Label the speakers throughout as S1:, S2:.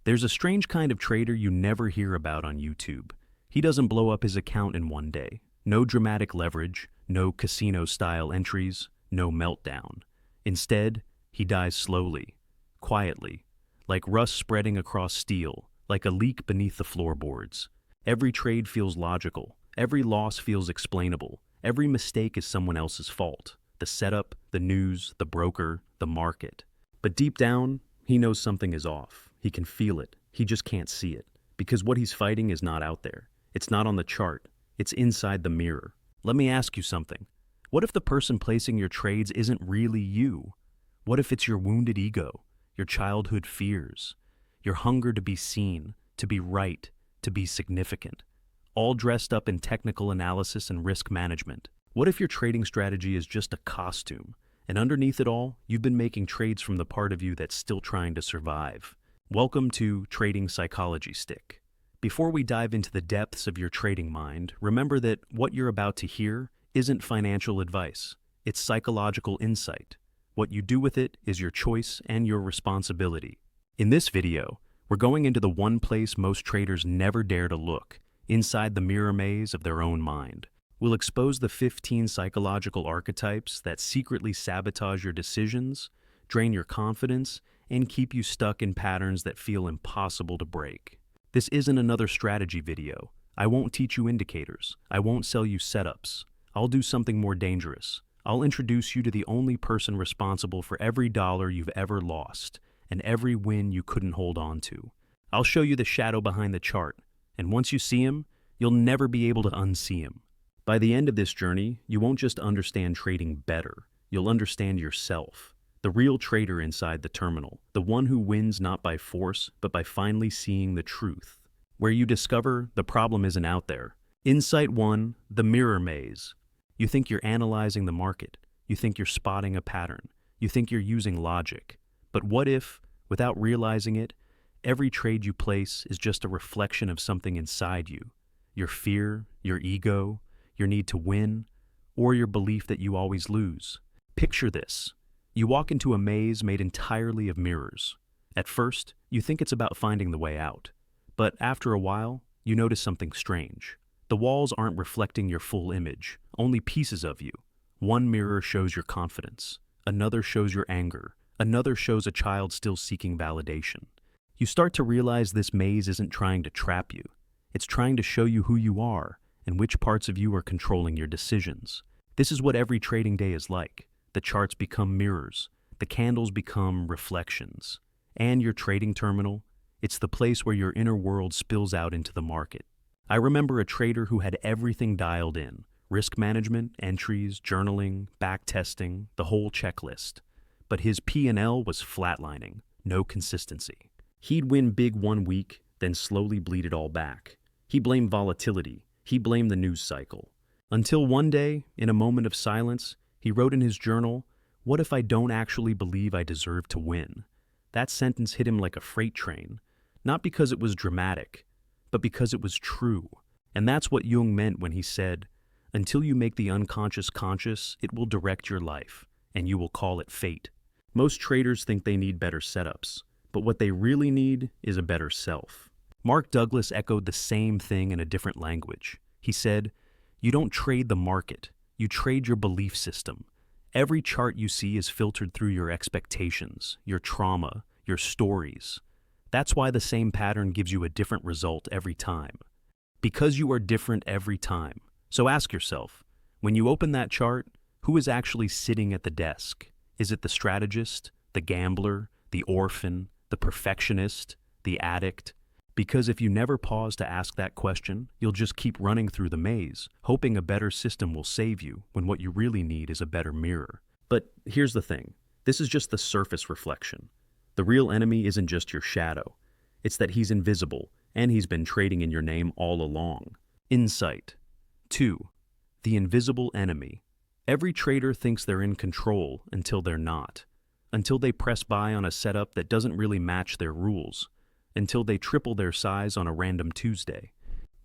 S1: There's a strange kind of trader you never hear about on YouTube. He doesn't blow up his account in one day. No dramatic leverage, no casino-style entries, no meltdown. Instead, he dies slowly, quietly, like rust spreading across steel, like a leak beneath the floorboards. Every trade feels logical. Every loss feels explainable. Every mistake is someone else's fault. The setup, the news, the broker, the market. But deep down, he knows something is off. He can feel it. He just can't see it. Because what he's fighting is not out there. It's not on the chart. It's inside the mirror. Let me ask you something. What if the person placing your trades isn't really you? What if it's your wounded ego, your childhood fears, your hunger to be seen, to be right, to be significant, all dressed up in technical analysis and risk management? What if your trading strategy is just a costume, and underneath it all, you've been making trades from the part of you that's still trying to survive? Welcome to Trading Psychology Stick. Before we dive into the depths of your trading mind, remember that what you're about to hear isn't financial advice. It's psychological insight. What you do with it is your choice and your responsibility. In this video, we're going into the one place most traders never dare to look, inside the mirror maze of their own mind. We'll expose the 15 psychological archetypes that secretly sabotage your decisions, drain your confidence, and keep you stuck in patterns that feel impossible to break. This isn't another strategy video. I won't teach you indicators. I won't sell you setups. I'll do something more dangerous. I'll introduce you to the only person responsible for every dollar you've ever lost and every win you couldn't hold on to. I'll show you the shadow behind the chart, and once you see him, you'll never be able to unsee him. By the end of this journey, you won't just understand trading better. You'll understand yourself, the real trader inside the terminal, the one who wins not by force, but by finally seeing the truth. Where you discover the problem isn't out there. Insight 1, the mirror maze. You think you're analyzing the market. You think you're spotting a pattern. You think you're using logic. But what if, without realizing it, every trade you place is just a reflection of something inside you? Your fear, your ego, your need to win, or your belief that you always lose. Picture this. You walk into a maze made entirely of mirrors. At first, you think it's about finding the way out. But after a while, you notice something strange. The walls aren't reflecting your full image, only pieces of you. One mirror shows your confidence. Another shows your anger. Another shows a child still seeking validation. You start to realize this maze isn't trying to trap you. It's trying to show you who you are and which parts of you are controlling your decisions. This is what every trading day is like. The charts become mirrors. The candles become reflections. And your trading terminal, it's the place where your inner world spills out into the market. I remember a trader who had everything dialed in. Risk management, entries, journaling, back testing, the whole checklist. But his P&L was flatlining, no consistency. He'd win big one week, then slowly bleed it all back. He blamed volatility. He blamed the news cycle. Until one day, in a moment of silence, he wrote in his journal, "What if I don't actually believe I deserve to win?" That sentence hit him like a freight train, not because it was dramatic, but because it was true. And that's what Jung meant when he said, "Until you make the unconscious conscious, it will direct your life, and you will call it fate." Most traders think they need better setups, but what they really need is a better self. Mark Douglas echoed the same thing in a different language. He said, "You don't trade the market, you trade your belief system. Every chart you see is filtered through your expectations, your trauma, your stories. That's why the same pattern gives you a different result every time. Because you are different every time. So ask yourself, when you open that chart, who is actually sitting at the desk? Is it the strategist, the gambler, the orphan, the perfectionist, the addict? Because if you never pause to ask that question, you'll just keep running through the maze, hoping a better system will save you when what you really need is a better mirror. But here's the thing. This is just the surface reflection. The real enemy isn't just your shadow. It's that he's invisible, and he's been trading in your name all along. Insight 2. The invisible enemy. Every trader thinks they're in control until they're not. Until they press buy on a setup that doesn't really match their rules. Until they triple their size on a random Tuesday.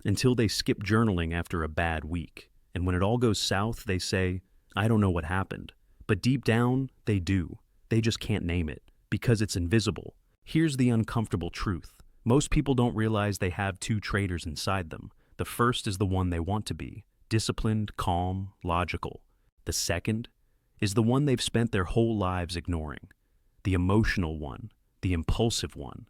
S1: Until they skip journaling after a bad week. And when it all goes south, they say, "I don't know what happened." But deep down, they do. They just can't name it, because it's invisible. Here's the uncomfortable truth. Most people don't realize they have two traders inside them. The first is the one they want to be, disciplined, calm, logical. The second is the one they've spent their whole lives ignoring, the emotional one, the impulsive one,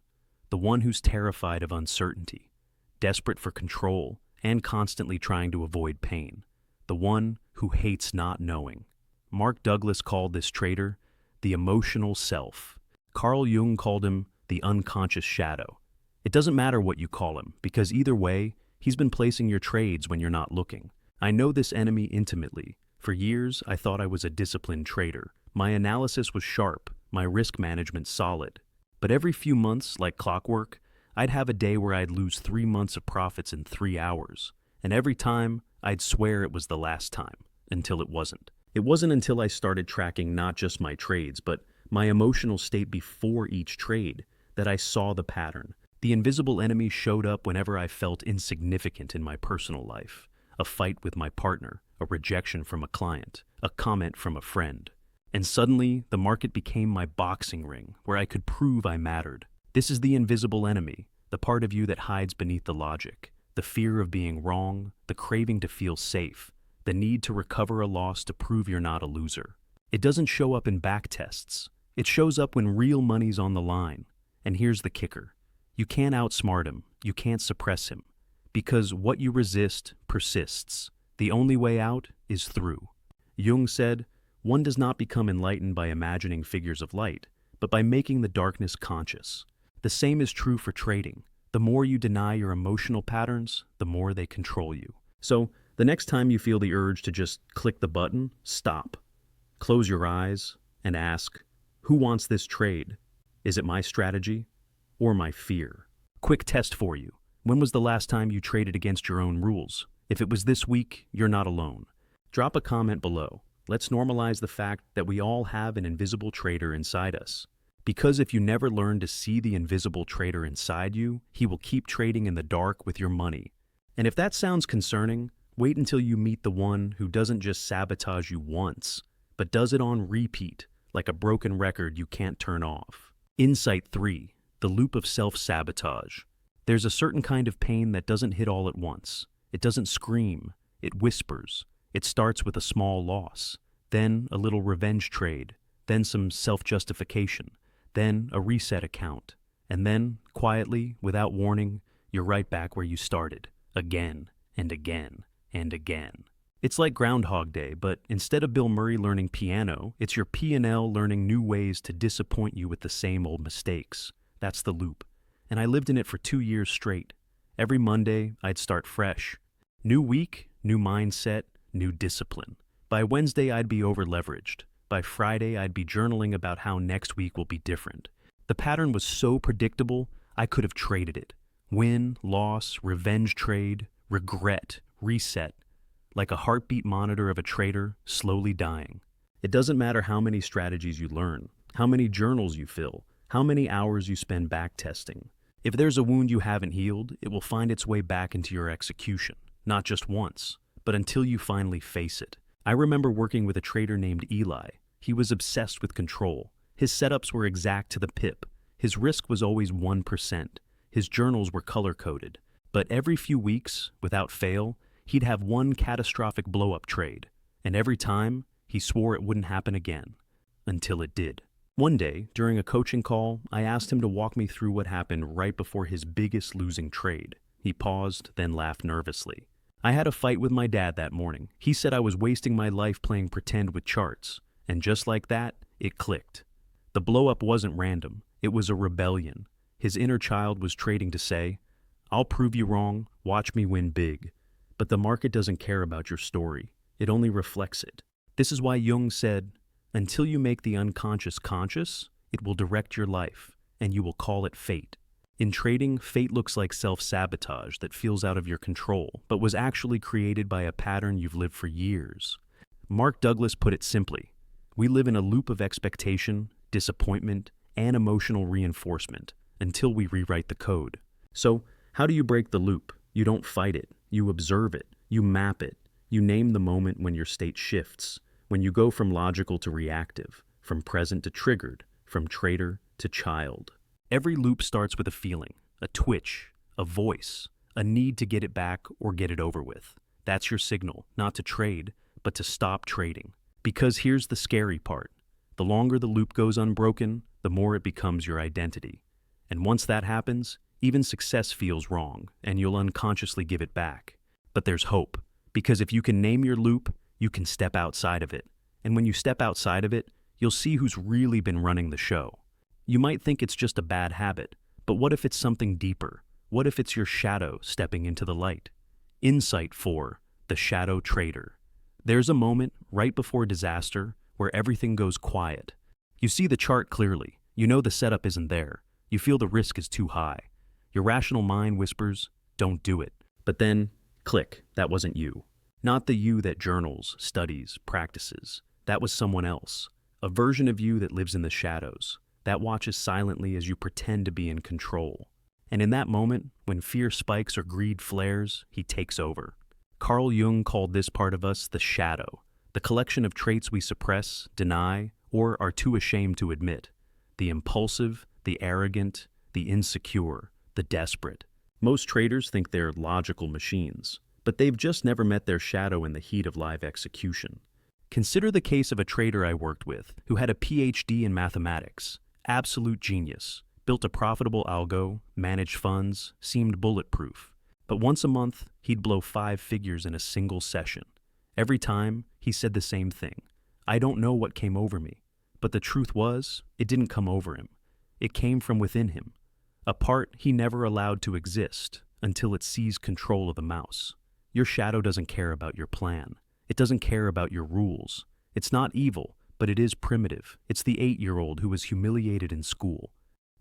S1: the one who's terrified of uncertainty, desperate for control, and constantly trying to avoid pain, the one who hates not knowing. Mark Douglas called this trader the emotional self. Carl Jung called him the unconscious shadow. It doesn't matter what you call him, because either way, he's been placing your trades when you're not looking. I know this enemy intimately. For years, I thought I was a disciplined trader. My analysis was sharp, my risk management solid. But every few months, like clockwork, I'd have a day where I'd lose 3 months of profits in 3 hours. And every time, I'd swear it was the last time, until it wasn't. It wasn't until I started tracking not just my trades, but my emotional state before each trade, that I saw the pattern. The invisible enemy showed up whenever I felt insignificant in my personal life. A fight with my partner, a rejection from a client, a comment from a friend. And suddenly, the market became my boxing ring, where I could prove I mattered. This is the invisible enemy, the part of you that hides beneath the logic, the fear of being wrong, the craving to feel safe, the need to recover a loss to prove you're not a loser. It doesn't show up in back tests. It shows up when real money's on the line. And here's the kicker. You can't outsmart him. You can't suppress him. Because what you resist persists. The only way out is through. Jung said, one does not become enlightened by imagining figures of light, but by making the darkness conscious. The same is true for trading. The more you deny your emotional patterns, the more they control you. So, the next time you feel the urge to just click the button, stop. Close your eyes and ask, who wants this trade? Is it my strategy or my fear? Quick test for you. When was the last time you traded against your own rules? If it was this week, you're not alone. Drop a comment below. Let's normalize the fact that we all have an invisible trader inside us. Because if you never learn to see the invisible trader inside you, he will keep trading in the dark with your money. And if that sounds concerning, wait until you meet the one who doesn't just sabotage you once, but does it on repeat, like a broken record you can't turn off. Insight 3. The loop of self-sabotage. There's a certain kind of pain that doesn't hit all at once. It doesn't scream. It whispers. It starts with a small loss, then a little revenge trade, then some self-justification, then a reset account, and then, quietly, without warning, you're right back where you started, again and again and again. It's like Groundhog Day, but instead of Bill Murray learning piano, it's your P&L learning new ways to disappoint you with the same old mistakes. That's the loop. And I lived in it for 2 years straight. Every Monday, I'd start fresh. New week, new mindset, new discipline. By Wednesday, I'd be over-leveraged. By Friday, I'd be journaling about how next week will be different. The pattern was so predictable, I could have traded it. Win, loss, revenge trade, regret, reset. Like a heartbeat monitor of a trader slowly dying. It doesn't matter how many strategies you learn, how many journals you fill, how many hours you spend backtesting. If there's a wound you haven't healed, it will find its way back into your execution, not just once, but until you finally face it. I remember working with a trader named Eli. He was obsessed with control. His setups were exact to the pip. His risk was always 1%. His journals were color-coded. But every few weeks, without fail, he'd have one catastrophic blow-up trade. And every time, he swore it wouldn't happen again. Until it did. One day, during a coaching call, I asked him to walk me through what happened right before his biggest losing trade. He paused, then laughed nervously. I had a fight with my dad that morning. He said I was wasting my life playing pretend with charts. And just like that, it clicked. The blow-up wasn't random. It was a rebellion. His inner child was trading to say, I'll prove you wrong, watch me win big. But the market doesn't care about your story. It only reflects it. This is why Jung said, until you make the unconscious conscious, it will direct your life, and you will call it fate. In trading, fate looks like self-sabotage that feels out of your control, but was actually created by a pattern you've lived for years. Mark Douglas put it simply, we live in a loop of expectation, disappointment, and emotional reinforcement until we rewrite the code. So, how do you break the loop? You don't fight it. You observe it. You map it. You name the moment when your state shifts, when you go from logical to reactive, from present to triggered, from trader to child. Every loop starts with a feeling. a twitch, a voice, a need to get it back or get it over with. That's your signal, not to trade, but to stop trading. Because here's the scary part. The longer the loop goes unbroken, the more it becomes your identity. And once that happens, even success feels wrong, and you'll unconsciously give it back. But there's hope, because if you can name your loop, you can step outside of it. And when you step outside of it, you'll see who's really been running the show. You might think it's just a bad habit, but what if it's something deeper? What if it's your shadow stepping into the light? Insight 4, the shadow trader. There's a moment right before disaster where everything goes quiet. You see the chart clearly. You know the setup isn't there. You feel the risk is too high. Your rational mind whispers, don't do it. But then, click, that wasn't you. Not the you that journals, studies, practices. That was someone else. A version of you that lives in the shadows, that watches silently as you pretend to be in control. And in that moment, when fear spikes or greed flares, he takes over. Carl Jung called this part of us the shadow, the collection of traits we suppress, deny, or are too ashamed to admit. The impulsive, the arrogant, the insecure, the desperate. Most traders think they're logical machines, but they've just never met their shadow in the heat of live execution. Consider the case of a trader I worked with who had a PhD in mathematics, absolute genius, built a profitable algo, managed funds, seemed bulletproof. But once a month, he'd blow 5 figures in a single session. Every time, he said the same thing. I don't know what came over me. But the truth was, it didn't come over him. It came from within him. A part he never allowed to exist until it seized control of the mouse. Your shadow doesn't care about your plan. It doesn't care about your rules. It's not evil, but it is primitive. It's the 8-year-old who was humiliated in school.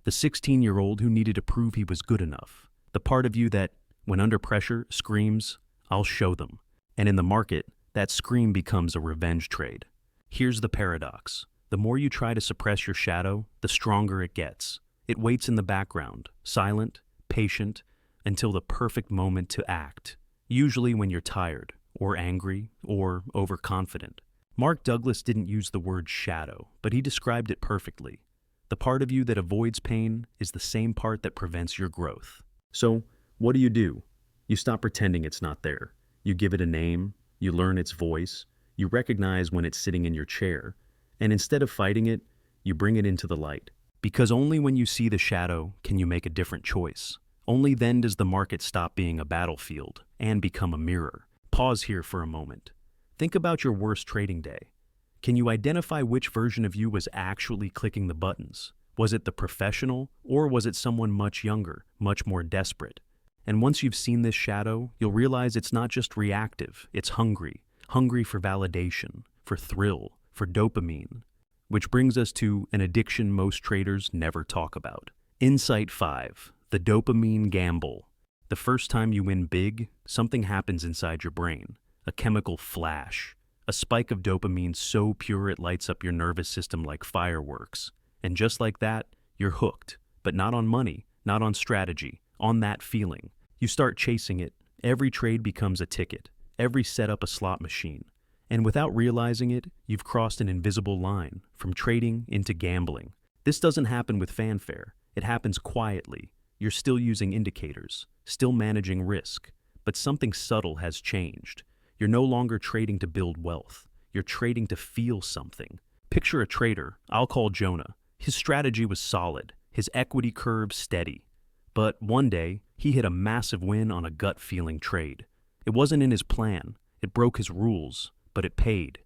S1: The 16-year-old who needed to prove he was good enough. The part of you that, when under pressure, screams, I'll show them. And in the market, that scream becomes a revenge trade. Here's the paradox. The more you try to suppress your shadow, the stronger it gets. It waits in the background, silent, patient, until the perfect moment to act. Usually when you're tired, or angry, or overconfident. Mark Douglas didn't use the word shadow, but he described it perfectly. The part of you that avoids pain is the same part that prevents your growth. So, what do? You stop pretending it's not there. You give it a name, you learn its voice, you recognize when it's sitting in your chair, and instead of fighting it, you bring it into the light. Because only when you see the shadow can you make a different choice. Only then does the market stop being a battlefield and become a mirror. Pause here for a moment. Think about your worst trading day. Can you identify which version of you was actually clicking the buttons? Was it the professional, or was it someone much younger, much more desperate? And once you've seen this shadow, you'll realize it's not just reactive, it's hungry. Hungry for validation, for thrill, for dopamine. Which brings us to an addiction most traders never talk about. Insight 5, the dopamine gamble. The first time you win big, something happens inside your brain. A chemical flash. A spike of dopamine so pure it lights up your nervous system like fireworks. And just like that, you're hooked. But not on money, not on strategy, on that feeling. You start chasing it. Every trade becomes a ticket. Every setup a slot machine. And without realizing it, you've crossed an invisible line, from trading into gambling. This doesn't happen with fanfare. It happens quietly. You're still using indicators, still managing risk. But something subtle has changed. You're no longer trading to build wealth. You're trading to feel something. Picture a trader, I'll call Jonah. His strategy was solid, his equity curve steady. But one day, he hit a massive win on a gut-feeling trade. It wasn't in his plan. It broke his rules, but it paid.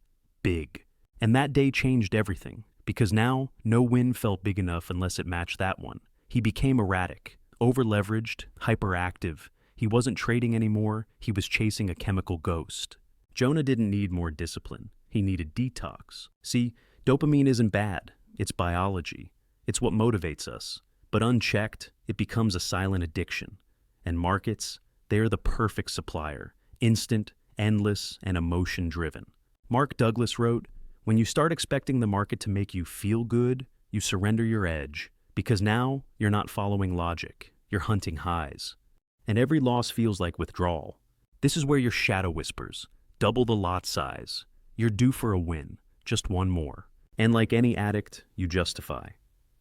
S1: Big. And that day changed everything, because now no win felt big enough unless it matched that one. He became erratic, over-leveraged, hyperactive. He wasn't trading anymore, he was chasing a chemical ghost. Jonah didn't need more discipline. He needed detox. See, dopamine isn't bad. It's biology. It's what motivates us. But unchecked, it becomes a silent addiction. And markets, they're the perfect supplier. Instant, endless, and emotion-driven. Mark Douglas wrote, "When you start expecting the market to make you feel good, you surrender your edge. Because now, you're not following logic. You're hunting highs. And every loss feels like withdrawal. This is where your shadow whispers. Double the lot size. You're due for a win. Just one more. And like any addict, you justify.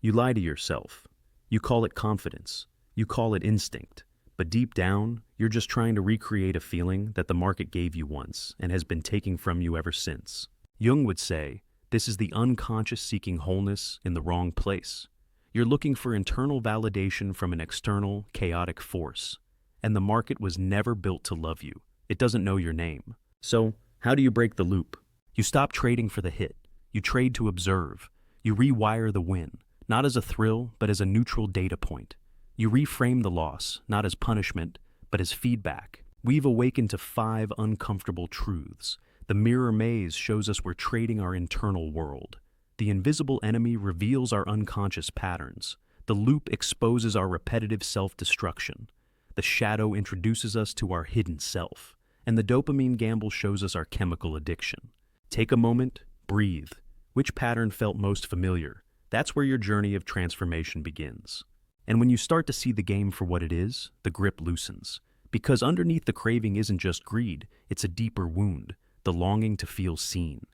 S1: You lie to yourself. You call it confidence. You call it instinct, but deep down, you're just trying to recreate a feeling that the market gave you once and has been taking from you ever since. Jung would say, this is the unconscious seeking wholeness in the wrong place. You're looking for internal validation from an external, chaotic force. And the market was never built to love you. It doesn't know your name. So, how do you break the loop? You stop trading for the hit. You trade to observe. You rewire the win, not as a thrill, but as a neutral data point. You reframe the loss, not as punishment, but as feedback. We've awakened to 5 uncomfortable truths. The mirror maze shows us we're trading our internal world. The invisible enemy reveals our unconscious patterns. The loop exposes our repetitive self-destruction. The shadow introduces us to our hidden self. And the dopamine gamble shows us our chemical addiction. Take a moment, breathe. Which pattern felt most familiar? That's where your journey of transformation begins. And when you start to see the game for what it is, the grip loosens. Because underneath the craving isn't just greed, it's a deeper wound. The longing to feel seen,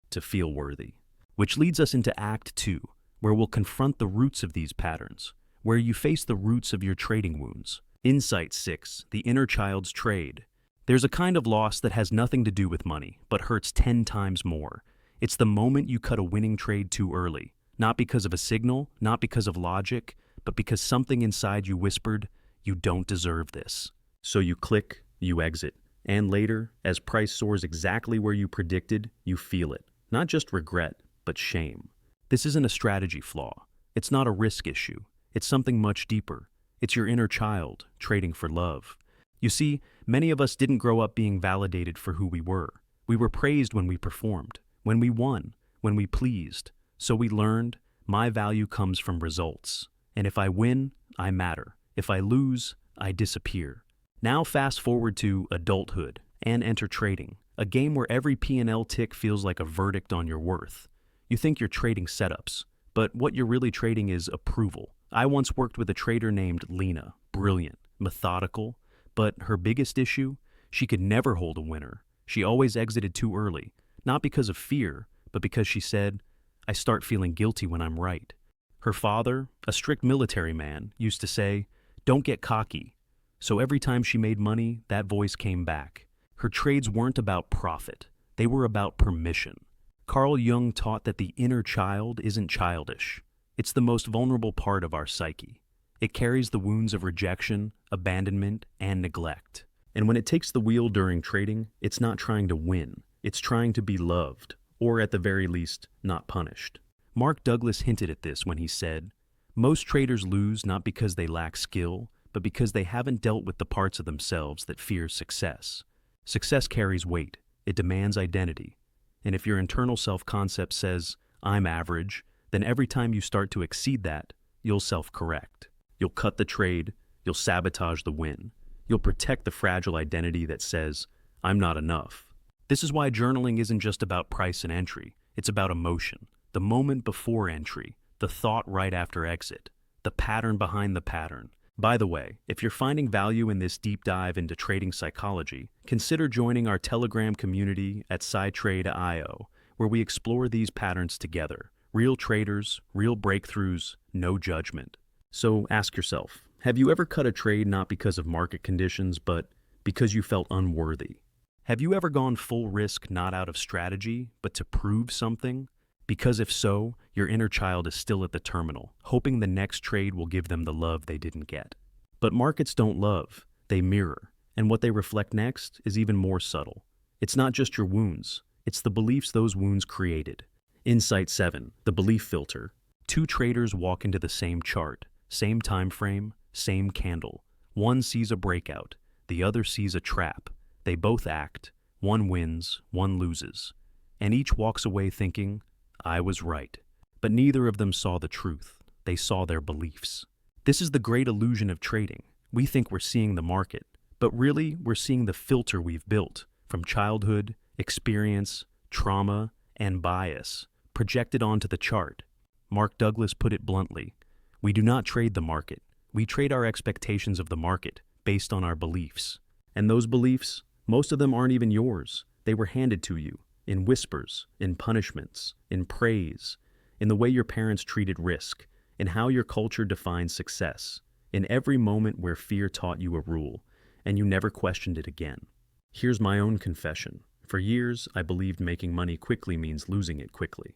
S1: to feel worthy. Which leads us into Act 2, where we'll confront the roots of these patterns, where you face the roots of your trading wounds. Insight 6, the inner child's trade. There's a kind of loss that has nothing to do with money, but hurts 10 times more. It's the moment you cut a winning trade too early, not because of a signal, not because of logic, but because something inside you whispered, you don't deserve this. So you click, you exit. And later, as price soars exactly where you predicted, you feel it. Not just regret, but shame. This isn't a strategy flaw. It's not a risk issue. It's something much deeper. It's your inner child, trading for love. You see, many of us didn't grow up being validated for who we were. We were praised when we performed, when we won, when we pleased. So we learned, my value comes from results. And if I win, I matter. If I lose, I disappear. Now fast forward to adulthood and enter trading, a game where every P&L tick feels like a verdict on your worth. You think you're trading setups, but what you're really trading is approval. I once worked with a trader named Lena, brilliant, methodical, but her biggest issue? She could never hold a winner. She always exited too early, not because of fear, but because she said, I start feeling guilty when I'm right. Her father, a strict military man, used to say, don't get cocky. So every time she made money, that voice came back. Her trades weren't about profit. They were about permission. Carl Jung taught that the inner child isn't childish. It's the most vulnerable part of our psyche. It carries the wounds of rejection, abandonment, and neglect. And when it takes the wheel during trading, it's not trying to win. It's trying to be loved, or at the very least, not punished. Mark Douglas hinted at this when he said, most traders lose not because they lack skill, but because they haven't dealt with the parts of themselves that fear success. Success carries weight. It demands identity. And if your internal self-concept says, I'm average, then every time you start to exceed that, you'll self-correct. You'll cut the trade. You'll sabotage the win. You'll protect the fragile identity that says, I'm not enough. This is why journaling isn't just about price and entry. It's about emotion. The moment before entry, the thought right after exit, the pattern behind the pattern. By the way, if you're finding value in this deep dive into trading psychology, consider joining our Telegram community at SciTrade.io, where we explore these patterns together. Real traders, real breakthroughs, no judgment. So ask yourself, have you ever cut a trade not because of market conditions, but because you felt unworthy? Have you ever gone full risk not out of strategy, but to prove something? Because if so, your inner child is still at the terminal, hoping the next trade will give them the love they didn't get. But markets don't love, they mirror, and what they reflect next is even more subtle. It's not just your wounds, it's the beliefs those wounds created. Insight 7, the belief filter. 2 traders walk into the same chart, same time frame, same candle. One sees a breakout, the other sees a trap. They both act, one wins, one loses. And each walks away thinking, I was right. But neither of them saw the truth. They saw their beliefs. This is the great illusion of trading. We think we're seeing the market, but really we're seeing the filter we've built from childhood, experience, trauma, and bias projected onto the chart. Mark Douglas put it bluntly, we do not trade the market. We trade our expectations of the market based on our beliefs. And those beliefs, most of them aren't even yours. They were handed to you. In whispers, in punishments, in praise, in the way your parents treated risk, in how your culture defines success. in every moment where fear taught you a rule, and you never questioned it again. Here's my own confession. For years, I believed making money quickly means losing it quickly.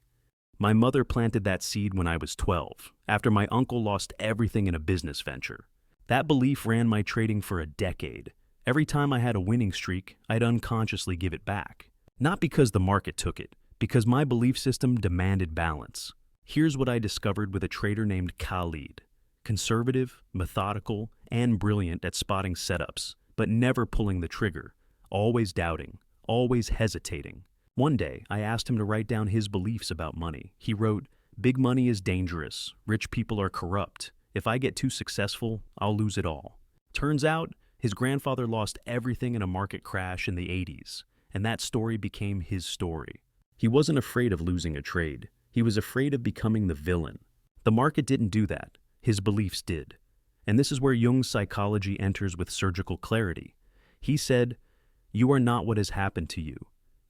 S1: My mother planted that seed when I was 12, after my uncle lost everything in a business venture. That belief ran my trading for a decade. Every time I had a winning streak, I'd unconsciously give it back. Not because the market took it, because my belief system demanded balance. Here's what I discovered with a trader named Khalid. Conservative, methodical, and brilliant at spotting setups, but never pulling the trigger, always doubting, always hesitating. One day, I asked him to write down his beliefs about money. He wrote, "Big money is dangerous. Rich people are corrupt. If I get too successful, I'll lose it all." Turns out, his grandfather lost everything in a market crash in the 80s, and that story became his story. He wasn't afraid of losing a trade. He was afraid of becoming the villain. The market didn't do that. His beliefs did. And this is where Jung's psychology enters with surgical clarity. He said, "You are not what has happened to you.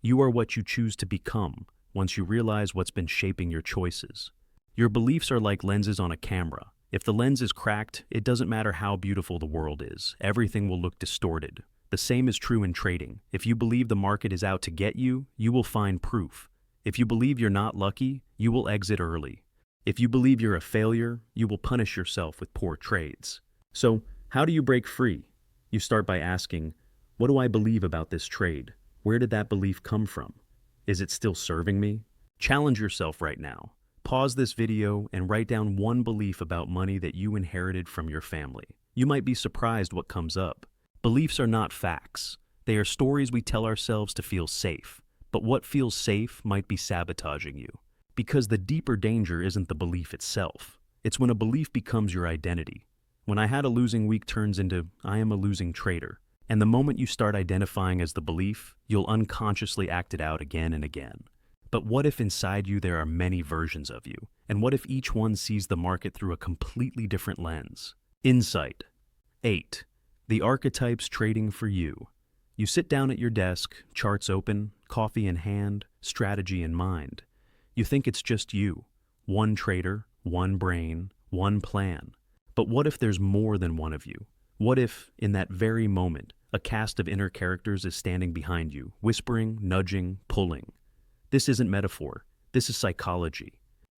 S1: You are what you choose to become once you realize what's been shaping your choices." Your beliefs are like lenses on a camera. If the lens is cracked, it doesn't matter how beautiful the world is. Everything will look distorted. The same is true in trading. If you believe the market is out to get you, you will find proof. If you believe you're not lucky, you will exit early. If you believe you're a failure, you will punish yourself with poor trades. So, how do you break free? You start by asking, what do I believe about this trade? Where did that belief come from? Is it still serving me? Challenge yourself right now. Pause this video and write down one belief about money that you inherited from your family. You might be surprised what comes up. Beliefs are not facts. They are stories we tell ourselves to feel safe. But what feels safe might be sabotaging you. Because the deeper danger isn't the belief itself. It's when a belief becomes your identity. When I had a losing week turns into I am a losing trader. And the moment you start identifying as the belief, you'll unconsciously act it out again and again. But what if inside you there are many versions of you? And what if each one sees the market through a completely different lens? Insight. 8. The Archetypes trading for you. You sit down at your desk, charts open, coffee in hand, strategy in mind. You think it's just you. One trader, one brain, one plan. But what if there's more than one of you? What if, in that very moment, a cast of inner characters is standing behind you, whispering, nudging, pulling? This isn't metaphor. This is psychology.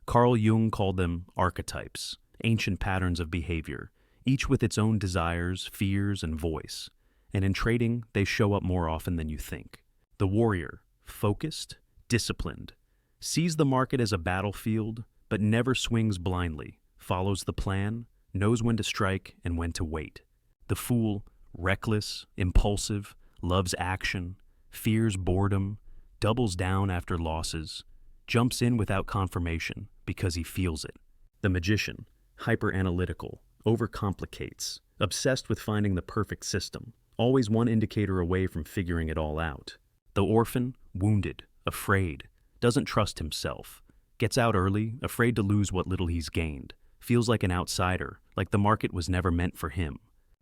S1: Carl Jung called them archetypes, ancient patterns of behavior, each with its own desires, fears, and voice. And in trading, they show up more often than you think. The warrior, focused, disciplined, sees the market as a battlefield, but never swings blindly, follows the plan, knows when to strike and when to wait. The fool, reckless, impulsive, loves action, fears boredom, doubles down after losses, jumps in without confirmation because he feels it. The magician, hyper-analytical, overcomplicates, obsessed with finding the perfect system, always one indicator away from figuring it all out. The orphan, wounded, afraid, doesn't trust himself, gets out early, afraid to lose what little he's gained, feels like an outsider, like the market was never meant for him.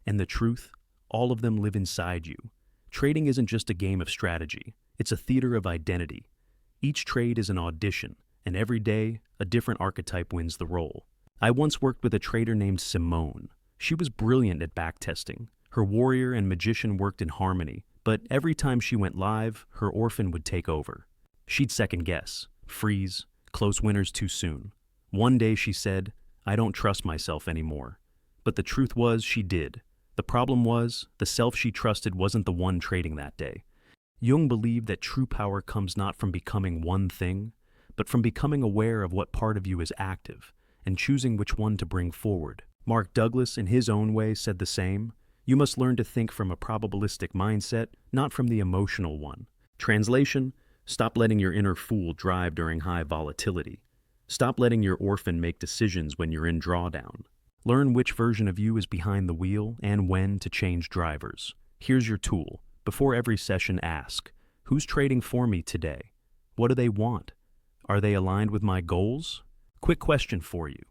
S1: And the truth, all of them live inside you. Trading isn't just a game of strategy, it's a theater of identity. Each trade is an audition, and every day, a different archetype wins the role. I once worked with a trader named Simone. She was brilliant at backtesting. Her warrior and magician worked in harmony, but every time she went live, her orphan would take over. She'd second guess, freeze, close winners too soon. One day she said, "I don't trust myself anymore." But the truth was she did. The problem was, the self she trusted wasn't the one trading that day. Jung believed that true power comes not from becoming one thing, but from becoming aware of what part of you is active, and choosing which one to bring forward. Mark Douglas, in his own way, said the same. You must learn to think from a probabilistic mindset, not from the emotional one. Translation, stop letting your inner fool drive during high volatility. Stop letting your orphan make decisions when you're in drawdown. Learn which version of you is behind the wheel and when to change drivers. Here's your tool. Before every session, ask, who's trading for me today? What do they want? Are they aligned with my goals? Quick question for you.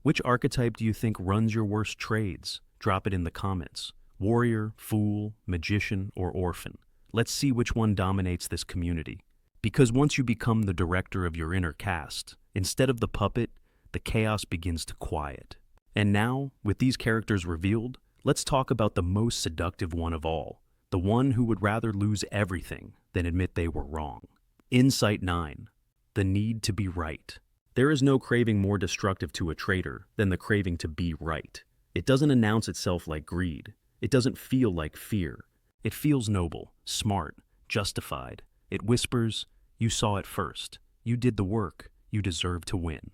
S1: Which archetype do you think runs your worst trades? Drop it in the comments. Warrior, fool, magician, or orphan. Let's see which one dominates this community. Because once you become the director of your inner cast, instead of the puppet, the chaos begins to quiet. And now, with these characters revealed, let's talk about the most seductive one of all, the one who would rather lose everything than admit they were wrong. Insight 9. The need to be right. There is no craving more destructive to a trader than the craving to be right. It doesn't announce itself like greed. It doesn't feel like fear. It feels noble, smart, justified. It whispers, "You saw it first. You did the work. You deserve to win."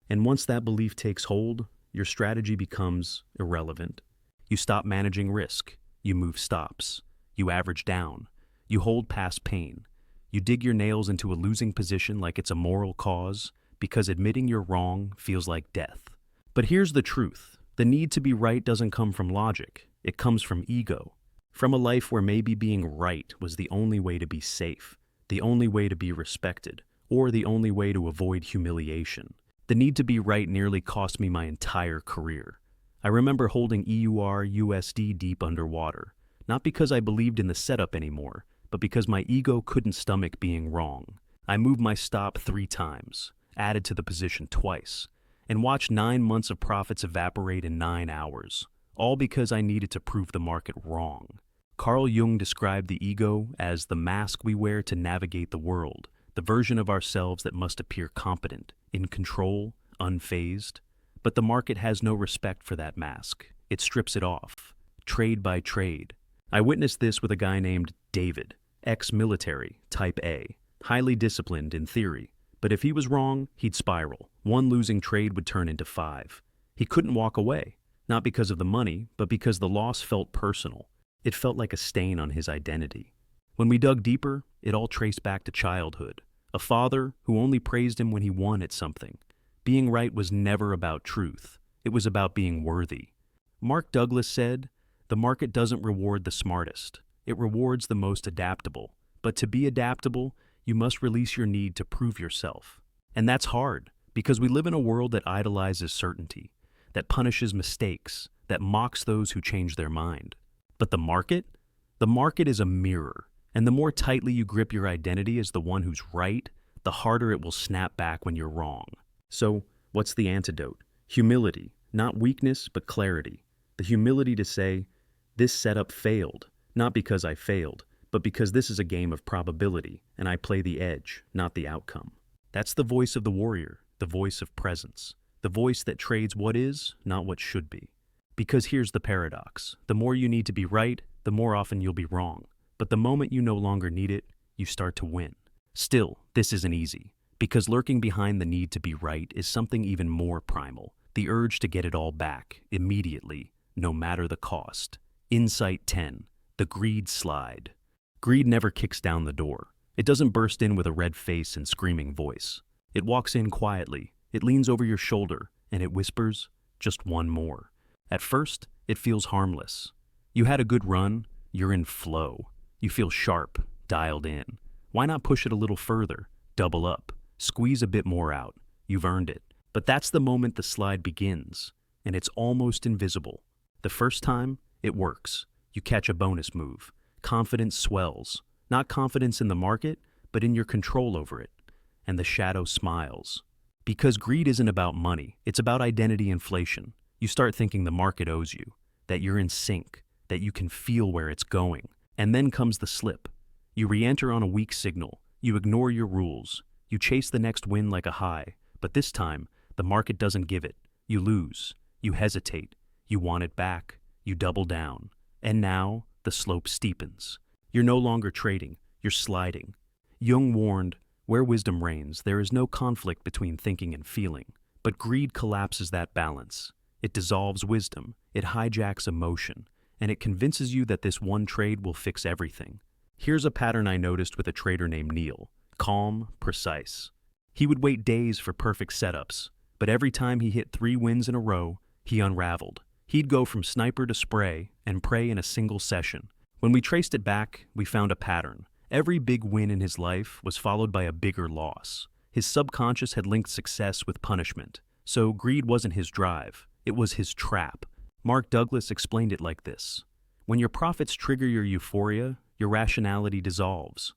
S1: And once that belief takes hold, your strategy becomes irrelevant. You stop managing risk. You move stops. You average down. You hold past pain. You dig your nails into a losing position like it's a moral cause, because admitting you're wrong feels like death. But here's the truth. The need to be right doesn't come from logic. It comes from ego. From a life where maybe being right was the only way to be safe, the only way to be respected, or the only way to avoid humiliation. The need to be right nearly cost me my entire career. I remember holding EUR/USD deep underwater, not because I believed in the setup anymore, but because my ego couldn't stomach being wrong. I moved my stop 3 times, added to the position twice, and watched 9 months of profits evaporate in 9 hours, all because I needed to prove the market wrong. Carl Jung described the ego as the mask we wear to navigate the world, the version of ourselves that must appear competent, in control, unfazed. But the market has no respect for that mask. It strips it off, trade by trade. I witnessed this with a guy named David, ex-military, type A, highly disciplined in theory. But if he was wrong, he'd spiral. 1 losing trade would turn into 5. He couldn't walk away, not because of the money, but because the loss felt personal. It felt like a stain on his identity. When we dug deeper, it all traced back to childhood. A father who only praised him when he won at something. Being right was never about truth. It was about being worthy. Mark Douglas said, "The market doesn't reward the smartest. It rewards the most adaptable. But to be adaptable, you must release your need to prove yourself." And that's hard, because we live in a world that idolizes certainty, that punishes mistakes, that mocks those who change their mind. But the market? The market is a mirror, and the more tightly you grip your identity as the one who's right, the harder it will snap back when you're wrong. So, what's the antidote? Humility, not weakness, but clarity. The humility to say, this setup failed, not because I failed, but because this is a game of probability, and I play the edge, not the outcome. That's the voice of the warrior, the voice of presence, the voice that trades what is, not what should be. Because here's the paradox. The more you need to be right, the more often you'll be wrong. But the moment you no longer need it, you start to win. Still, this isn't easy, because lurking behind the need to be right is something even more primal, the urge to get it all back, immediately, no matter the cost. Insight 10. The greed slide. Greed never kicks down the door. It doesn't burst in with a red face and screaming voice. It walks in quietly, it leans over your shoulder, and it whispers, "Just one more." At first, it feels harmless. You had a good run, you're in flow. You feel sharp, dialed in. Why not push it a little further, double up, squeeze a bit more out? You've earned it. But that's the moment the slide begins, and it's almost invisible. The first time, it works. You catch a bonus move. Confidence swells. Not confidence in the market, but in your control over it. And the shadow smiles. Because greed isn't about money, it's about identity inflation. You start thinking the market owes you, that you're in sync, that you can feel where it's going. And then comes the slip. You re-enter on a weak signal. You ignore your rules. You chase the next win like a high. But this time, the market doesn't give it. You lose. You hesitate. You want it back. You double down. And now, the slope steepens. You're no longer trading. You're sliding. Jung warned, where wisdom reigns, there is no conflict between thinking and feeling. But greed collapses that balance. It dissolves wisdom. It hijacks emotion. And it convinces you that this one trade will fix everything. Here's a pattern I noticed with a trader named Neil. Calm, precise. He would wait days for perfect setups, but every time he hit 3 wins in a row, he unraveled. He'd go from sniper to spray and pray in a single session. When we traced it back, we found a pattern. Every big win in his life was followed by a bigger loss. His subconscious had linked success with punishment, so greed wasn't his drive, it was his trap. Mark Douglas explained it like this. When your profits trigger your euphoria, your rationality dissolves.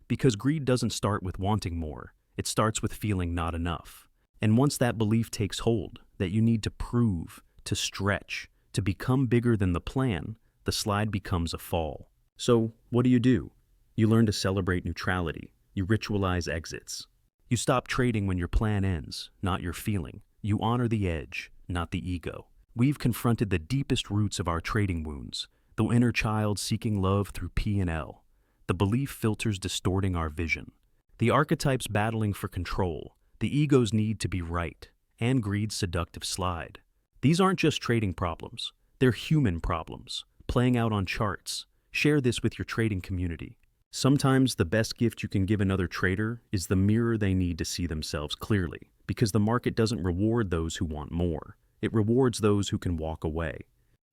S1: Because greed doesn't start with wanting more, it starts with feeling not enough. And once that belief takes hold, that you need to prove, to stretch, to become bigger than the plan, the slide becomes a fall. So, what do? You learn to celebrate neutrality. You ritualize exits. You stop trading when your plan ends, not your feeling. You honor the edge, not the ego. We've confronted the deepest roots of our trading wounds, the inner child seeking love through P&L, the belief filters distorting our vision, the archetypes battling for control, the ego's need to be right, and greed's seductive slide. These aren't just trading problems. They're human problems, playing out on charts. Share this with your trading community. Sometimes the best gift you can give another trader is the mirror they need to see themselves clearly, because the market doesn't reward those who want more. It rewards those who can walk away.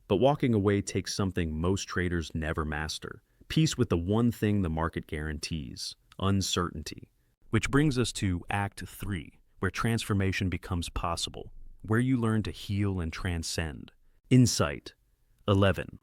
S1: But walking away takes something most traders never master: peace with the one thing the market guarantees: uncertainty. Which brings us to Act 3, where transformation becomes possible, where you learn to heal and transcend. Insight 11.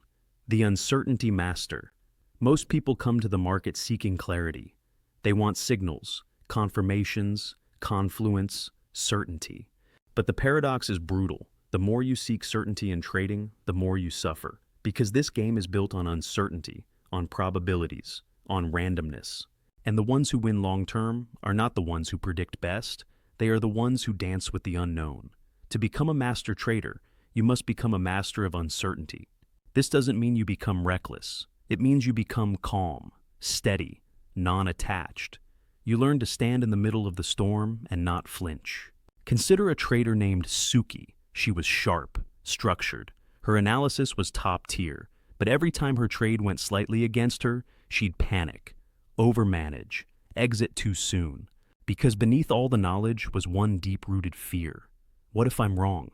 S1: The uncertainty master. Most people come to the market seeking clarity. They want signals, confirmations, confluence, certainty. But the paradox is brutal. The more you seek certainty in trading, the more you suffer. Because this game is built on uncertainty, on probabilities, on randomness. And the ones who win long-term are not the ones who predict best. They are the ones who dance with the unknown. To become a master trader, you must become a master of uncertainty. This doesn't mean you become reckless. It means you become calm, steady, non-attached. You learn to stand in the middle of the storm and not flinch. Consider a trader named Suki. She was sharp, structured. Her analysis was top tier, but every time her trade went slightly against her, she'd panic, overmanage, exit too soon. Because beneath all the knowledge was one deep-rooted fear. What if I'm wrong?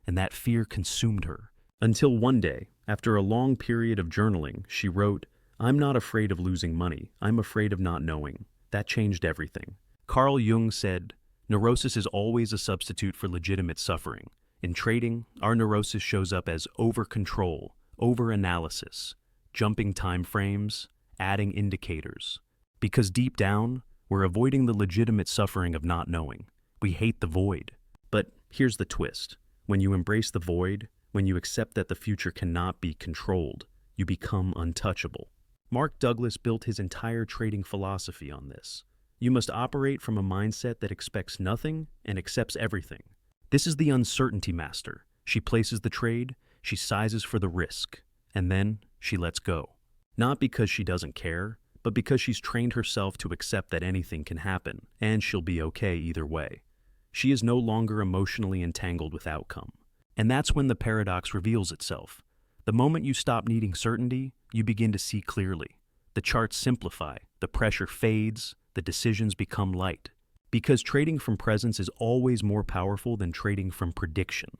S1: And that fear consumed her. Until one day, after a long period of journaling, she wrote, "I'm not afraid of losing money. I'm afraid of not knowing." That changed everything. Carl Jung said, "Neurosis is always a substitute for legitimate suffering." In trading, our neurosis shows up as over-control, over-analysis, jumping time frames, adding indicators. Because deep down, we're avoiding the legitimate suffering of not knowing. We hate the void. But here's the twist. When you embrace the void, when you accept that the future cannot be controlled, you become untouchable. Mark Douglas built his entire trading philosophy on this. You must operate from a mindset that expects nothing and accepts everything. This is the uncertainty master. She places the trade, she sizes for the risk, and then she lets go. Not because she doesn't care, but because she's trained herself to accept that anything can happen, and she'll be okay either way. She is no longer emotionally entangled with outcome. And that's when the paradox reveals itself. The moment you stop needing certainty, you begin to see clearly. The charts simplify, the pressure fades, the decisions become light. Because trading from presence is always more powerful than trading from prediction.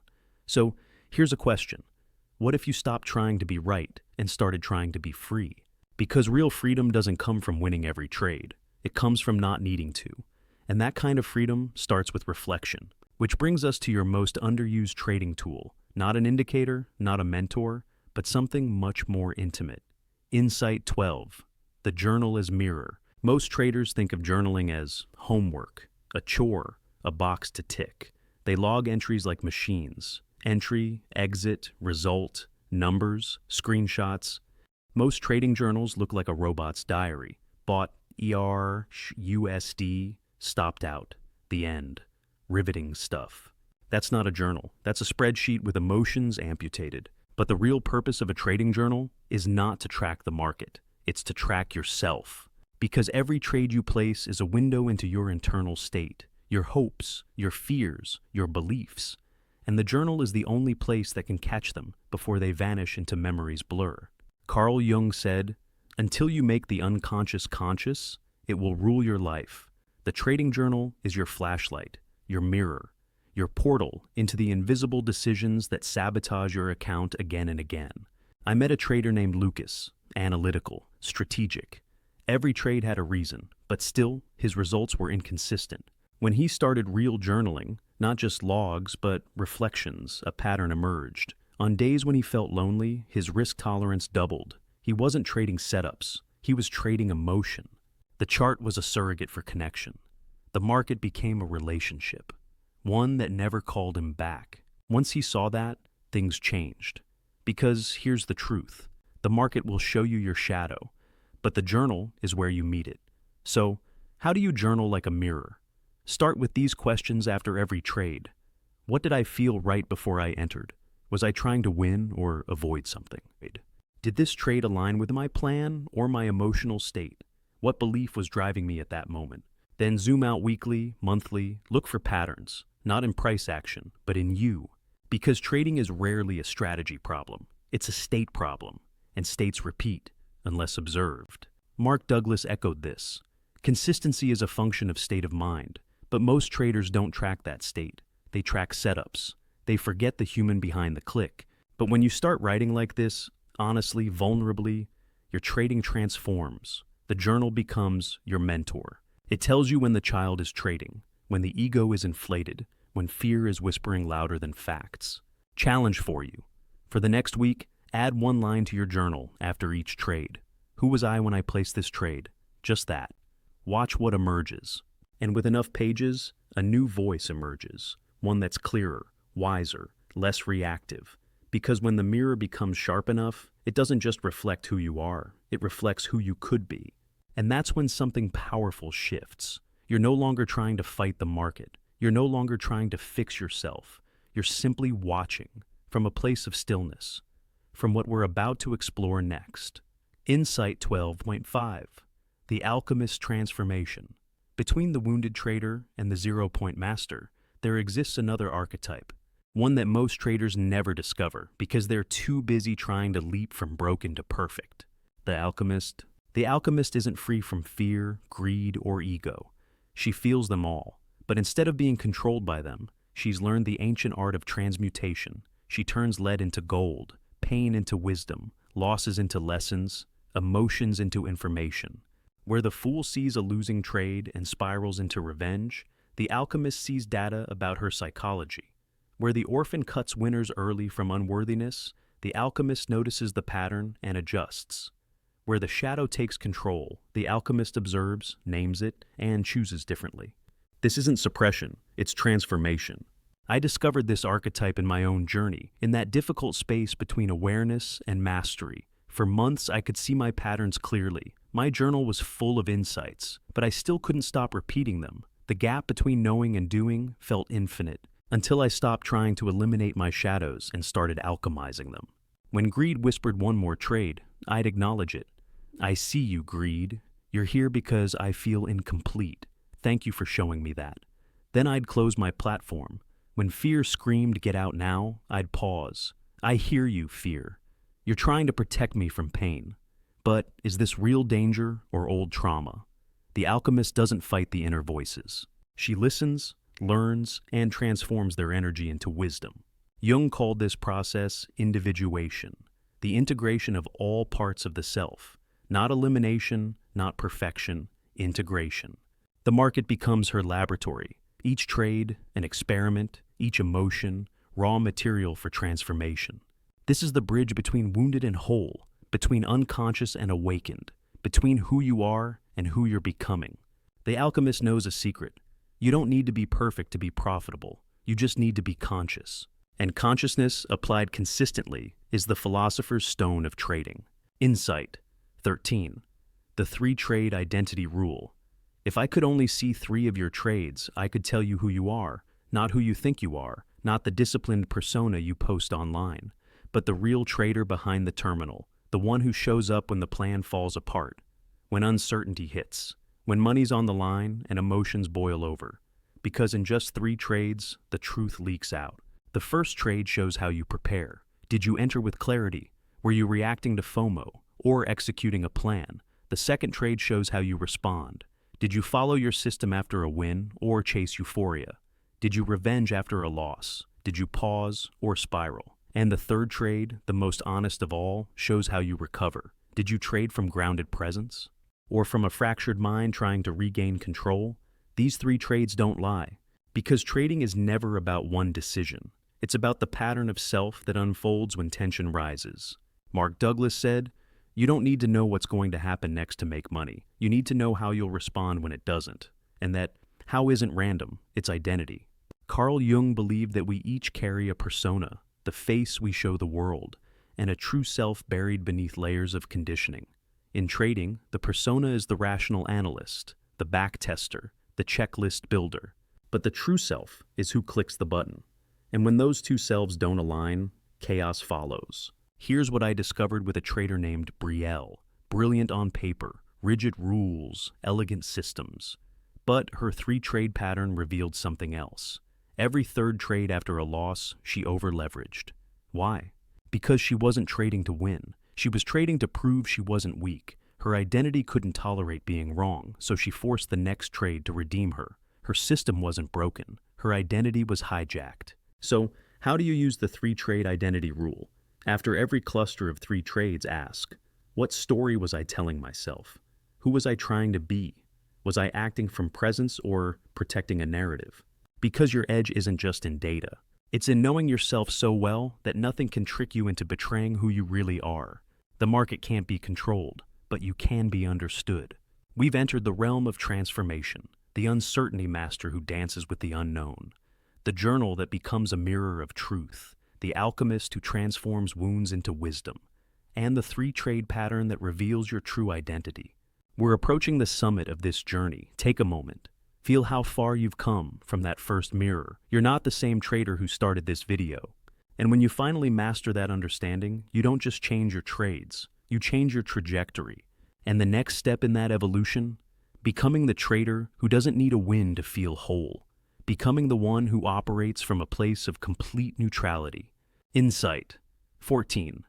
S1: So, here's a question. What if you stopped trying to be right and started trying to be free? Because real freedom doesn't come from winning every trade. It comes from not needing to. And that kind of freedom starts with reflection. Which brings us to your most underused trading tool. Not an indicator, not a mentor, but something much more intimate. Insight 12. The journal as mirror. Most traders think of journaling as homework, a chore, a box to tick. They log entries like machines. Entry, exit, result, numbers, screenshots. Most trading journals look like a robot's diary. Bought ER, USD, stopped out. The end. Riveting stuff. That's not a journal. That's a spreadsheet with emotions amputated. But the real purpose of a trading journal is not to track the market. It's to track yourself. Because every trade you place is a window into your internal state, your hopes, your fears, your beliefs. And the journal is the only place that can catch them before they vanish into memory's blur. Carl Jung said, "Until you make the unconscious conscious, it will rule your life." The trading journal is your flashlight, your mirror, your portal into the invisible decisions that sabotage your account again and again. I met a trader named Lucas, analytical, strategic. Every trade had a reason, but still, his results were inconsistent. When he started real journaling, not just logs, but reflections, a pattern emerged. On days when he felt lonely, his risk tolerance doubled. He wasn't trading setups, he was trading emotion. The chart was a surrogate for connection. The market became a relationship, one that never called him back. Once he saw that, things changed. Because here's the truth. The market will show you your shadow, but the journal is where you meet it. So, how do you journal like a mirror? Start with these questions after every trade. What did I feel right before I entered? Was I trying to win or avoid something? Did this trade align with my plan or my emotional state? What belief was driving me at that moment? Then zoom out weekly, monthly, look for patterns, not in price action, but in you. Because trading is rarely a strategy problem. It's a state problem, and states repeat unless observed. Mark Douglas echoed this. Consistency is a function of state of mind, but most traders don't track that state. They track setups. They forget the human behind the click. But when you start writing like this, honestly, vulnerably, your trading transforms. The journal becomes your mentor. It tells you when the child is trading, when the ego is inflated, when fear is whispering louder than facts. Challenge for you. For the next week, add one line to your journal after each trade. Who was I when I placed this trade? Just that. Watch what emerges. And with enough pages, a new voice emerges. One that's clearer, wiser, less reactive. Because when the mirror becomes sharp enough, it doesn't just reflect who you are, it reflects who you could be. And that's when something powerful shifts. You're no longer trying to fight the market. You're no longer trying to fix yourself. You're simply watching from a place of stillness, from what we're about to explore next. Insight 12.5. The Alchemist Transformation. Between the wounded trader and the zero-point master, there exists another archetype, one that most traders never discover because they're too busy trying to leap from broken to perfect. The Alchemist. The Alchemist isn't free from fear, greed, or ego. She feels them all, but instead of being controlled by them, she's learned the ancient art of transmutation. She turns lead into gold, pain into wisdom, losses into lessons, emotions into information. Where the fool sees a losing trade and spirals into revenge, the alchemist sees data about her psychology. Where the orphan cuts winners early from unworthiness, the alchemist notices the pattern and adjusts. Where the shadow takes control, the alchemist observes, names it, and chooses differently. This isn't suppression, it's transformation. I discovered this archetype in my own journey, in that difficult space between awareness and mastery. For months, I could see my patterns clearly. My journal was full of insights, but I still couldn't stop repeating them. The gap between knowing and doing felt infinite, until I stopped trying to eliminate my shadows and started alchemizing them. When greed whispered one more trade, I'd acknowledge it. I see you, greed. You're here because I feel incomplete. Thank you for showing me that. Then I'd close my platform. When fear screamed, "Get out now," I'd pause. I hear you, fear. You're trying to protect me from pain. But is this real danger or old trauma? The alchemist doesn't fight the inner voices. She listens, learns, and transforms their energy into wisdom. Jung called this process individuation, the integration of all parts of the self. Not elimination, not perfection, integration. The market becomes her laboratory. Each trade, an experiment, each emotion, raw material for transformation. This is the bridge between wounded and whole, between unconscious and awakened, between who you are and who you're becoming. The alchemist knows a secret. You don't need to be perfect to be profitable. You just need to be conscious. And consciousness, applied consistently, is the philosopher's stone of trading. Insight 13. The 3-trade identity rule. If I could only see 3 of your trades, I could tell you who you are, not who you think you are, not the disciplined persona you post online, but the real trader behind the terminal, the one who shows up when the plan falls apart, when uncertainty hits, when money's on the line and emotions boil over. Because in just 3 trades, the truth leaks out. The first trade shows how you prepare. Did you enter with clarity? Were you reacting to FOMO or executing a plan? The second trade shows how you respond. Did you follow your system after a win or chase euphoria? Did you revenge after a loss? Did you pause or spiral? And the third trade, the most honest of all, shows how you recover. Did you trade from grounded presence? Or from a fractured mind trying to regain control? These 3 trades don't lie. Because trading is never about one decision. It's about the pattern of self that unfolds when tension rises. Mark Douglas said, "You don't need to know what's going to happen next to make money. You need to know how you'll respond when it doesn't." And that how isn't random, it's identity. Carl Jung believed that we each carry a persona, the the face we show the world, and a true self buried beneath layers of conditioning. In trading, the persona is the rational analyst, the backtester, the checklist builder. But the true self is who clicks the button. And when those two selves don't align, chaos follows. Here's what I discovered with a trader named Brielle. Brilliant on paper, rigid rules, elegant systems. But her 3-trade pattern revealed something else. Every third trade after a loss, she over-leveraged. Why? Because she wasn't trading to win. She was trading to prove she wasn't weak. Her identity couldn't tolerate being wrong, so she forced the next trade to redeem her. Her system wasn't broken. Her identity was hijacked. So, how do you use the 3-trade identity rule? After every cluster of 3 trades, ask, what story was I telling myself? Who was I trying to be? Was I acting from presence or protecting a narrative? Because your edge isn't just in data. It's in knowing yourself so well that nothing can trick you into betraying who you really are. The market can't be controlled, but you can be understood. We've entered the realm of transformation, the uncertainty master who dances with the unknown, the journal that becomes a mirror of truth, the alchemist who transforms wounds into wisdom, and the 3-trade pattern that reveals your true identity. We're approaching the summit of this journey. Take a moment. Feel how far you've come from that first mirror. You're not the same trader who started this video. And when you finally master that understanding, you don't just change your trades, you change your trajectory. And the next step in that evolution? Becoming the trader who doesn't need a win to feel whole. Becoming the one who operates from a place of complete neutrality. Insight. 14.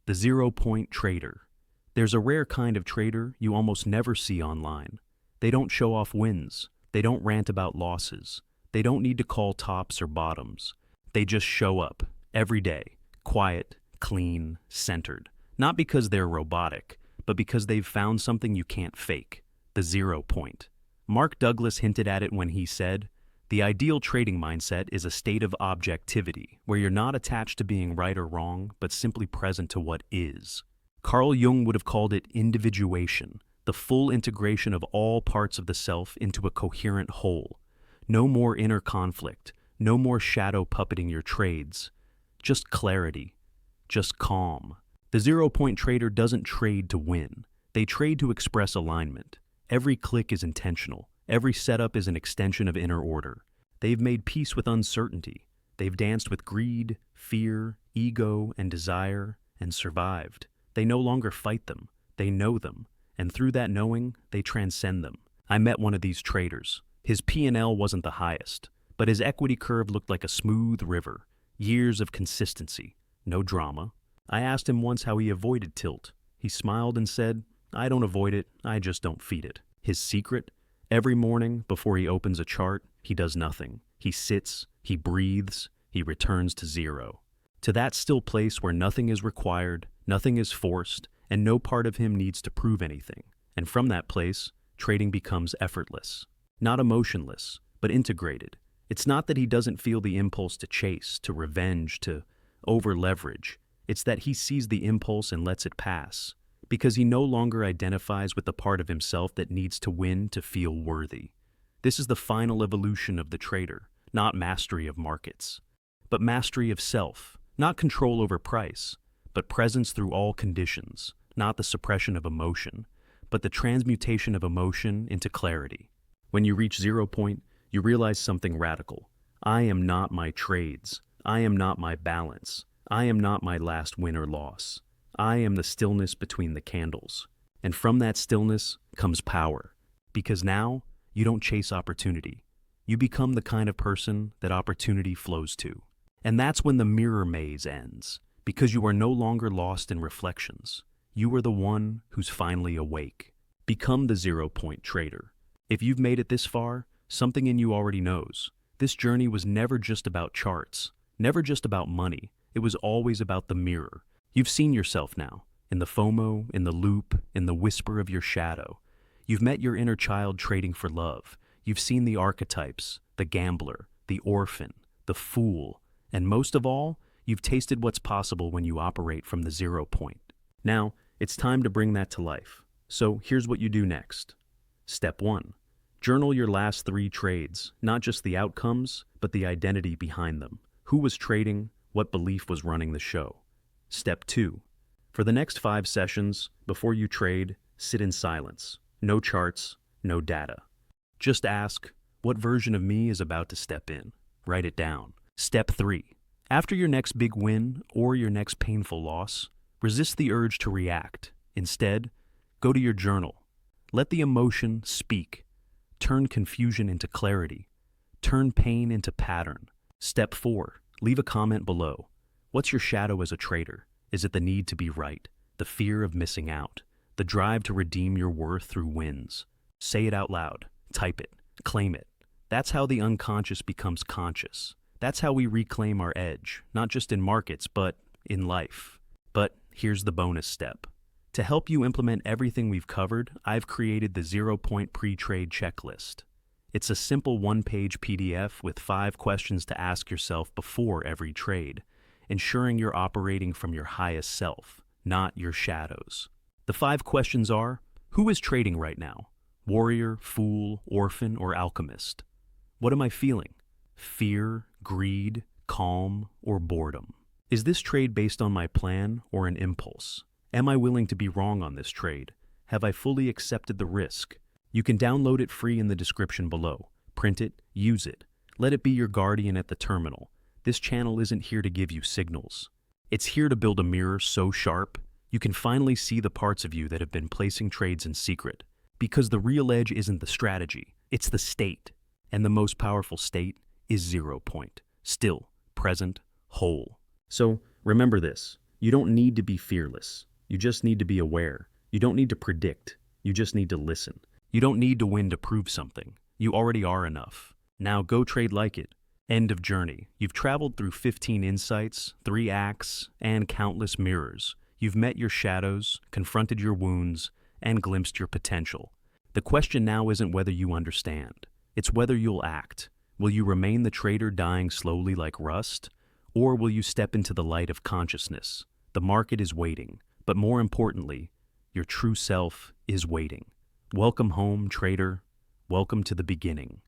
S1: The 0-point trader. There's a rare kind of trader you almost never see online. They don't show off wins. They don't rant about losses. They don't need to call tops or bottoms. They just show up, every day, quiet, clean, centered. Not because they're robotic, but because they've found something you can't fake, the 0 point. Mark Douglas hinted at it when he said, the ideal trading mindset is a state of objectivity, where you're not attached to being right or wrong, but simply present to what is. Carl Jung would have called it individuation, the full integration of all parts of the self into a coherent whole. No more inner conflict, no more shadow puppeting your trades. Just clarity, just calm. The 0-point trader doesn't trade to win. They trade to express alignment. Every click is intentional. Every setup is an extension of inner order. They've made peace with uncertainty. They've danced with greed, fear, ego, and desire, and survived. They no longer fight them. They know them. And through that knowing, they transcend them. I met one of these traders. His P&L wasn't the highest, but his equity curve looked like a smooth river. Years of consistency. No drama. I asked him once how he avoided tilt. He smiled and said, I don't avoid it, I just don't feed it. His secret? Every morning, before he opens a chart, he does nothing. He sits, he breathes, he returns to 0. To that still place where nothing is required, nothing is forced, and no part of him needs to prove anything. And from that place, trading becomes effortless. Not emotionless, but integrated. It's not that he doesn't feel the impulse to chase, to revenge, to over-leverage. It's that he sees the impulse and lets it pass, because he no longer identifies with the part of himself that needs to win to feel worthy. This is the final evolution of the trader, not mastery of markets, but mastery of self, not control over price, but presence through all conditions, not the suppression of emotion, but the transmutation of emotion into clarity. When you reach 0 point, you realize something radical. I am not my trades. I am not my balance. I am not my last win or loss. I am the stillness between the candles. And from that stillness comes power. Because now, you don't chase opportunity. You become the kind of person that opportunity flows to. And that's when the mirror maze ends. Because you are no longer lost in reflections. You are the one who's finally awake. Become the 0-point trader. If you've made it this far, something in you already knows. This journey was never just about charts, never just about money. It was always about the mirror. You've seen yourself now, in the FOMO, in the loop, in the whisper of your shadow. You've met your inner child trading for love. You've seen the archetypes, the gambler, the orphan, the fool, and most of all, you've tasted what's possible when you operate from the 0 point. Now, it's time to bring that to life. So here's what you do next. Step 1. Journal your last 3 trades, not just the outcomes, but the identity behind them. Who was trading? What belief was running the show? Step 2. For the next 5 sessions, before you trade, sit in silence. No charts, no data. Just ask, what version of me is about to step in? Write it down. Step 3. After your next big win or your next painful loss, resist the urge to react. Instead, go to your journal. Let the emotion speak. Turn confusion into clarity. Turn pain into pattern. Step 4. Leave a comment below. What's your shadow as a trader? Is it the need to be right, the fear of missing out, the drive to redeem your worth through wins? Say it out loud. Type it. Claim it. That's how the unconscious becomes conscious. That's how we reclaim our edge, not just in markets, but in life. But here's the bonus step. To help you implement everything we've covered, I've created the 0-point pre-trade checklist. It's a simple 1-page PDF with 5 questions to ask yourself before every trade, ensuring you're operating from your highest self, not your shadows. The 5 questions are, who is trading right now? Warrior, fool, orphan, or alchemist? What am I feeling? Fear, greed, calm, or boredom? Is this trade based on my plan or an impulse? Am I willing to be wrong on this trade? Have I fully accepted the risk? You can download it free in the description below. Print it, use it. Let it be your guardian at the terminal. This channel isn't here to give you signals. It's here to build a mirror so sharp, you can finally see the parts of you that have been placing trades in secret. Because the real edge isn't the strategy, it's the state. And the most powerful state is 0 point. Still, present, whole. So remember this, you don't need to be fearless. You just need to be aware. You don't need to predict. You just need to listen. You don't need to win to prove something. You already are enough. Now go trade like it. End of journey. You've traveled through 15 insights, 3 acts, and countless mirrors. You've met your shadows, confronted your wounds, and glimpsed your potential. The question now isn't whether you understand. It's whether you'll act. Will you remain the trader dying slowly like rust? Or will you step into the light of consciousness? The market is waiting, but more importantly, your true self is waiting. Welcome home, trader. Welcome to the beginning.